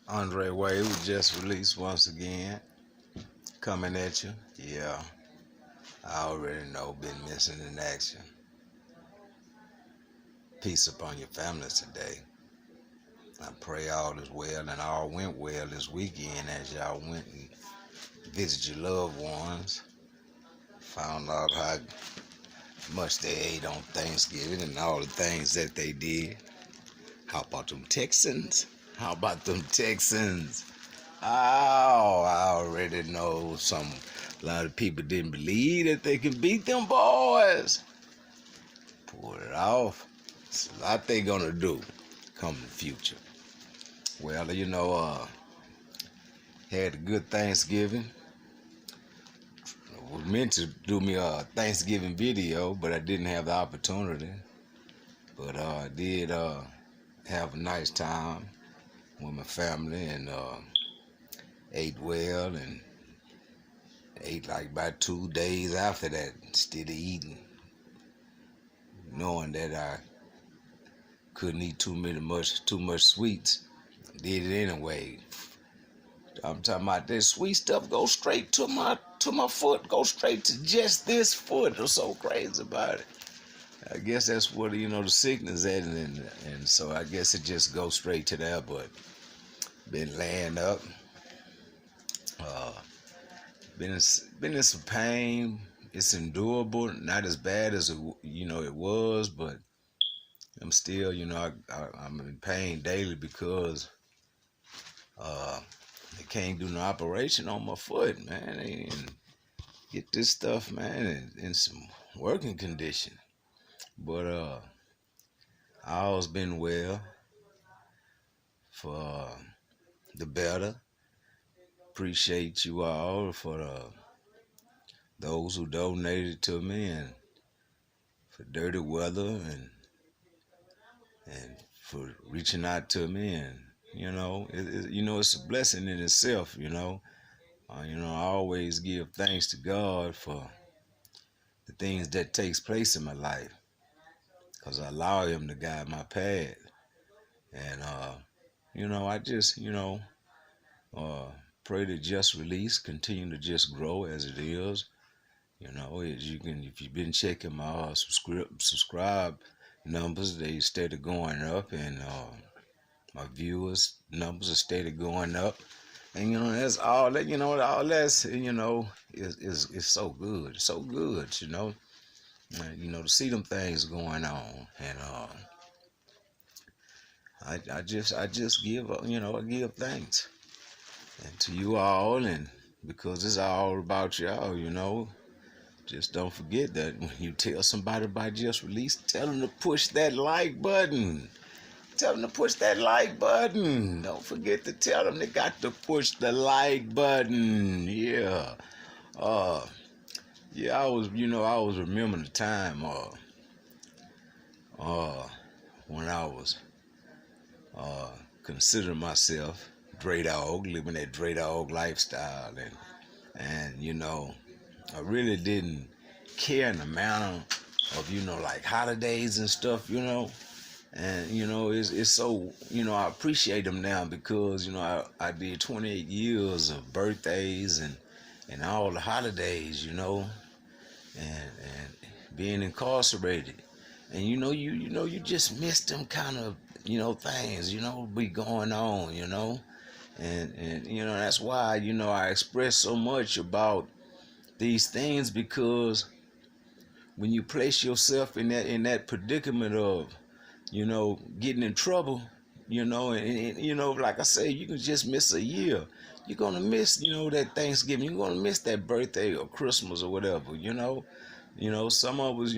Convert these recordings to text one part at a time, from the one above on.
Andre Wade was just released once again, coming at you. Yeah, I already know, been missing in action. Peace upon your family today. I pray all is well and all went well this weekend as y'all went and visited your loved ones. Found out how much they ate on Thanksgiving and all the things that they did. How about them Texans? How about them Texans? Oh, I already know a lot of people didn't believe that they can beat them boys. Pulled it off. It's a lot they gonna do come in the future. Well, had a good Thanksgiving. I was meant to do me a Thanksgiving video, but I didn't have the opportunity. But I did have a nice time with my family and ate well and ate like about 2 days after that instead of eating, knowing that I couldn't eat too much sweets. Did it anyway. I'm talking about that sweet stuff go straight to my foot, go straight to just this foot. I'm so crazy about it. I guess that's what the sickness at, and so I guess it just goes straight to there. But been laying up, uh, been in some pain. It's endurable, not as bad as it was, but I'm still I'm in pain daily because they can't do no operation on my foot, man, and get this stuff, man, in some working condition. But I always been well for the better. Appreciate you all for those who donated to me and for dirty weather and for reaching out to me, and it's a blessing in itself. I always give thanks to God for the things that takes place in my life, because I allow Him to guide my path. And I just uh, pray that Just Release continue to just grow as it is. As you can, if you've been checking my subscribe numbers, they steady going up, and my viewers numbers are steady going up. And that's all that all that's is so good, so good. To see them things going on, and I just give I give thanks and to you all, and because it's all about y'all. Just don't forget that when you tell somebody about Just Release, tell them to push that like button. Tell them to push that like button. Don't forget to tell them they got to push the like button. Yeah. Uh, yeah, I was remembering the time when I was uh, considering myself Dre Dog, living that Dre Dog lifestyle, and I really didn't care in the manner of like holidays and stuff, and it's so I appreciate them now because I did 28 years of birthdays and all the holidays, and being incarcerated, and you just miss them kind of things be going on, and that's why I express so much about these things, because when you place yourself in that predicament of getting in trouble, and like I say, you can just miss a year. You're gonna miss that Thanksgiving. You're gonna miss that birthday or Christmas or whatever. Some of us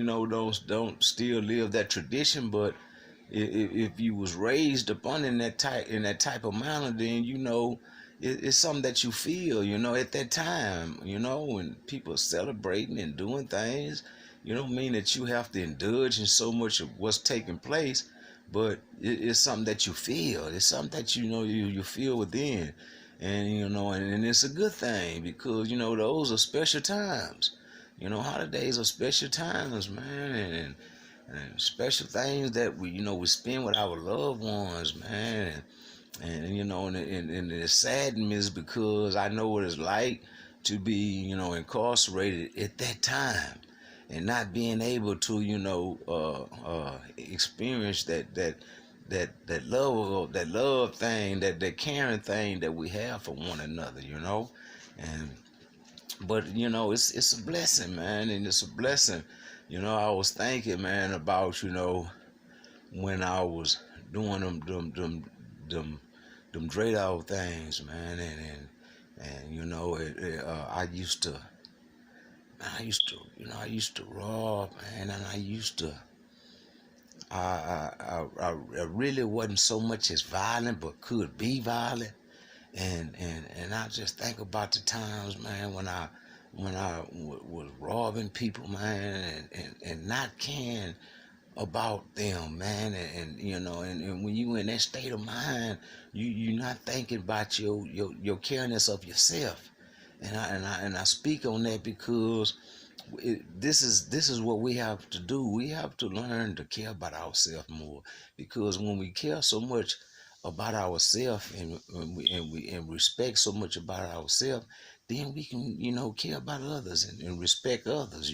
don't still live that tradition, but if you was raised upon in that type of manner, then it's something that you feel, at that time, when people are celebrating and doing things. You don't mean that you have to indulge in so much of what's taking place, but it's something that you feel. It's something that you feel within, and it's a good thing, because those are special times. Holidays are special times, man, and special things that we spend with our loved ones, man. And and it saddened me is because I know what it's like to be, incarcerated at that time, and not being able to, experience that love thing, that caring thing that we have for one another, and but it's a blessing, man, and it's a blessing. I was thinking, man, about when I was doing them dread out things, man, and I used to rob, man, and I really wasn't so much as violent, but could be violent, and I just think about the times, man, when I was robbing people, man, and not caring about them, man, and when you in that state of mind, you're not thinking about your careness of yourself, and I speak on that because this is what we have to do. We have to learn to care about ourselves more, because when we care so much about ourselves, and respect so much about ourselves, then we can care about others, and respect others,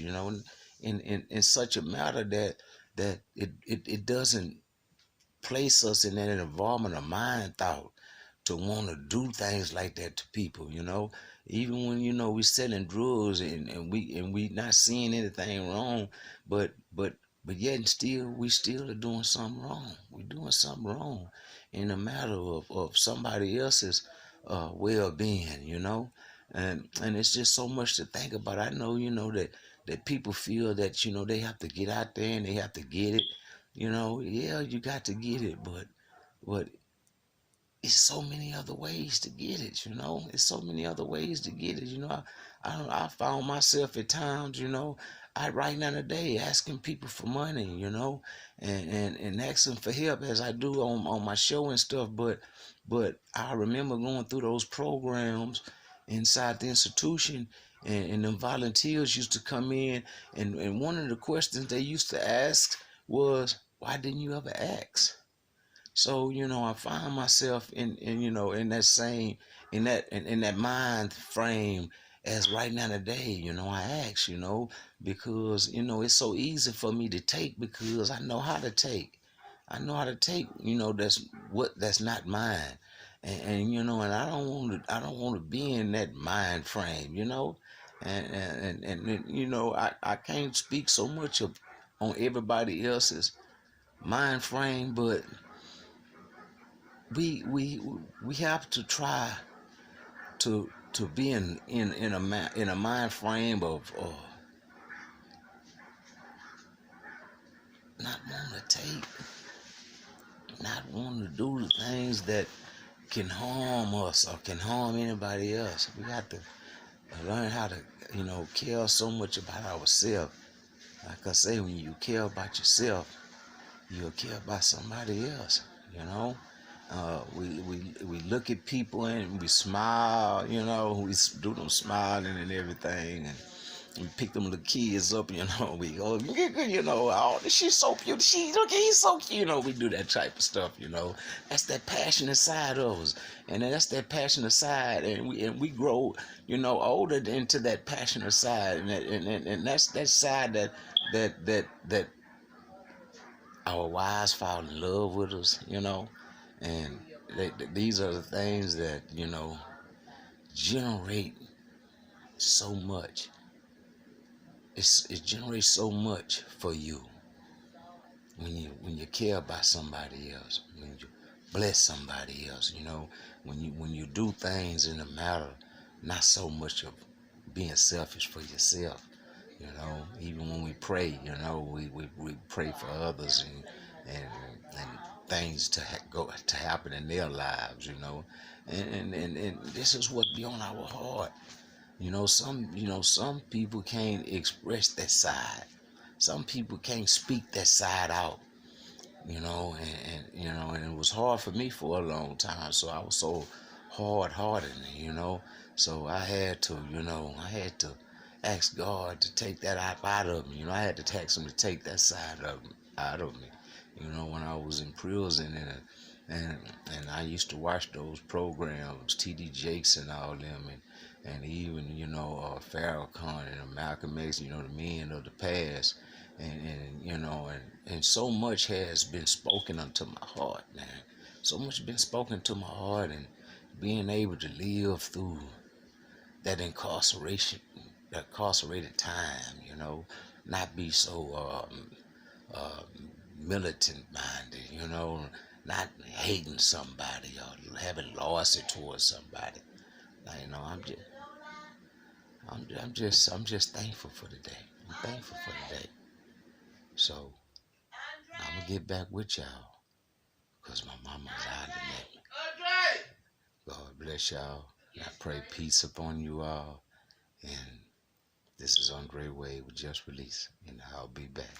in such a matter that it doesn't place us in that environment of mind thought to want to do things like that to people, even when we selling drugs, and we not seeing anything wrong, but yet and still we still are doing something wrong. We're doing something wrong in a matter of somebody else's well-being, and it's just so much to think about. I know that people feel that they have to get out there and they have to get it, yeah, you got to get it, but it's so many other ways to get it, It's so many other ways to get it, I found myself at times, I right now today asking people for money, and asking for help as I do on my show and stuff, but I remember going through those programs inside the institution, and them volunteers used to come in, and one of the questions they used to ask was, why didn't you ever ask? So, I find myself in that same, in that mind frame as right now today, I ask, because, it's so easy for me to take because I know how to take. I know how to take, that's not mine. And I don't want to be in that mind frame, and I can't speak so much on everybody else's mind frame, but we have to try to be in a mind frame of not wanting to take, not wanting to do the things that can harm us or can harm anybody else. We got to learn how to care so much about ourselves. Like I say, when you care about yourself, you'll care about somebody else. We look at people and we smile, we do them smiling and everything, and we pick them little kids up, we go, oh, she's so cute, he's so cute, we do that type of stuff, that's that passionate side of us, and that's that passionate side, and we grow, older into that passionate side, and that's that side that our wives fall in love with us, and these are the things that generate so much. It generates so much for you when you care about somebody else, when you bless somebody else, when you do things in a matter not so much of being selfish for yourself, even when we pray, we pray for others, and things go to happen in their lives, and this is what be on our heart. Some people can't express that side. Some people can't speak that side out. And it was hard for me for a long time. So I was so hard-hearted, So I had to ask God to take that out of me. I had to ask Him to take that side out of me. When I was in prison, and and I used to watch those programs, T.D. Jakes and all them, and even Farrakhan and Malcolm X, the men of the past, and and so much has been spoken unto my heart, man. So much been spoken to my heart, and being able to live through that incarcerated time, not be so uh, militant minded, not hating somebody or having loyalty towards somebody. Now, I'm just thankful for the day. I'm thankful for the day. So I'm gonna get back with y'all, cause my mama's out to me. God bless y'all. I pray peace upon you all. And this is Andre Wade with Just Release, and I'll be back.